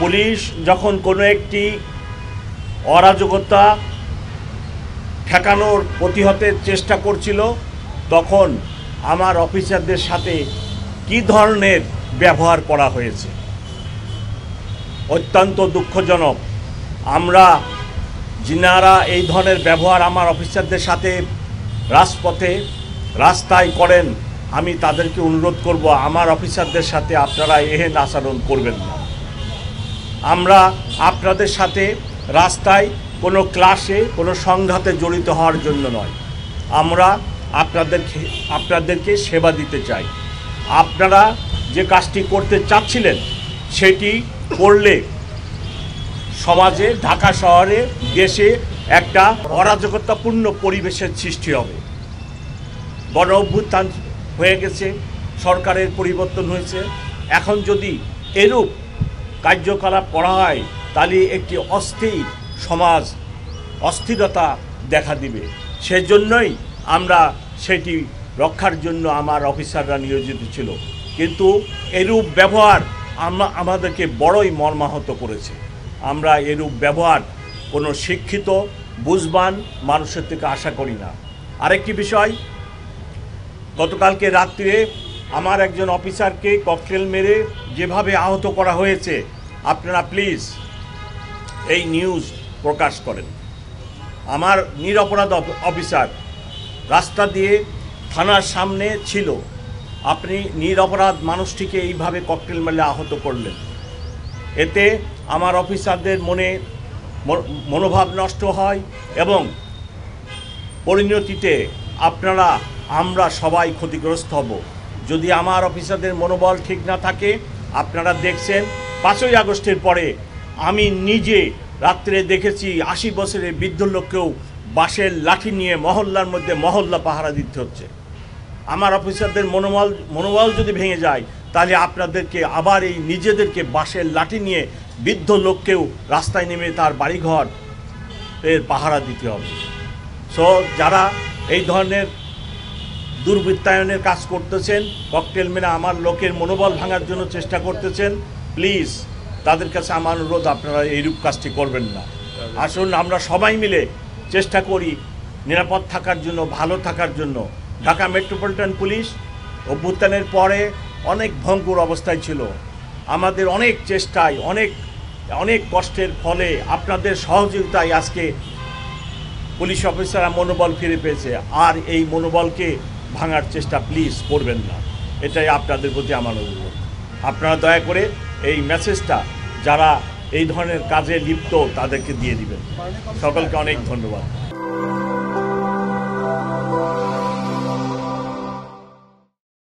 Police যখন কোনো একটি অরাজকতা ঠেকানোর প্রতিহতের চেষ্টা করছিল, তখন আমার অফিসারদের সাথে কী ধরনের ব্যবহার করা হয়েছে অত্যন্ত দুঃখজনক। আমরা যিনারা এই ধরনের ব্যবহার আমার অফিসারদের সাথে রাজপথে রাস্তায় করেন, আমি তাদেরকে অনুরোধ করব আমার অফিসারদের সাথে আপনারা এহেন আচরণ করবেন না। আমরা আপনাদের সাথে রাস্তায় কোনো ক্লাসে কোনো সংঘাতে জড়িত হওয়ার জন্য নয়, আমরা আপনাদেরকে সেবা দিতে চাই। আপনারা যে কাজটি করতে চাচ্ছিলেন সেটি করলে সমাজে, ঢাকা শহরে, দেশে একটা অরাজকতাপূর্ণ পরিবেশের সৃষ্টি হবে। গণ অভ্যুত্থান হয়ে গেছে, সরকারের পরিবর্তন হয়েছে, এখন যদি এরূপ কার্যকলাপ করা হয় তাহলে একটি অস্থির সমাজ, অস্থিরতা দেখা দিবে। সেজন্যই আমরা সেটি রক্ষার জন্য আমার অফিসাররা নিয়োজিত ছিল। কিন্তু এরূপ ব্যবহার আমাদেরকে বড়ই মর্মাহত করেছে। আমরা এরূপ ব্যবহার কোনো শিক্ষিত বুঝবান মানুষের থেকে আশা করি না। আরেকটি বিষয়, গতকালকে রাত্রে আমার একজন অফিসারকে ককটেল মেরে যেভাবে আহত করা হয়েছে, আপনারা প্লিজ এই নিউজ প্রকাশ করেন। আমার নিরপরাধ অফিসার রাস্তা দিয়ে থানার সামনে ছিল, আপনি নিরপরাধ মানুষটিকে এইভাবে ককটেল মেরে আহত করলেন। এতে আমার অফিসারদের মনোভাব নষ্ট হয় এবং পরিণতিতে আমরা সবাই ক্ষতিগ্রস্ত হব। যদি আমার অফিসারদের মনোবল ঠিক না থাকে, আপনারা দেখছেন 5ই আগস্টের পরে আমি নিজে রাত্রে দেখেছি 80 বছরের বৃদ্ধ লোককেও বাঁশের লাঠি নিয়ে মহল্লার মধ্যে মহল্লা পাহারা দিতে হচ্ছে। আমার অফিসারদের মনোবল যদি ভেঙে যায়, তাহলে আপনাদেরকে আবার এই নিজেদেরকে বাঁশের লাঠি নিয়ে বৃদ্ধ লোককেও রাস্তায় নেমে তার বাড়িঘর এর পাহারা দিতে হবে। সো যারা এই ধরনের দুর্বৃত্তায়নের কাজ করতেছেন, ককটেল মেরে আমার লোকের মনোবল ভাঙার জন্য চেষ্টা করতেছেন, প্লিজ তাদের কাছে আমার অনুরোধ, আপনারা এইরূপ কাজটি করবেন না। আসুন আমরা সবাই মিলে চেষ্টা করি নিরাপদ থাকার জন্য, ভালো থাকার জন্য। ঢাকা মেট্রোপলিটন পুলিশ অভ্যুত্থানের পরে অনেক ভঙ্গুর অবস্থায় ছিল। আমাদের অনেক চেষ্টায়, অনেক কষ্টের ফলে, আপনাদের সহযোগিতায় আজকে পুলিশ অফিসাররা মনোবল ফিরে পেয়েছে। আর এই মনোবলকে ভাঙার চেষ্টা প্লিজ করবেন না, এটাই আপনাদের প্রতি আমার অনুরোধ। আপনারা দয়া করে এই মেসেজটা যারা এই ধরনের কাজে লিপ্ত তাদেরকে দিয়ে দিবেন। সকলকে অনেক ধন্যবাদ।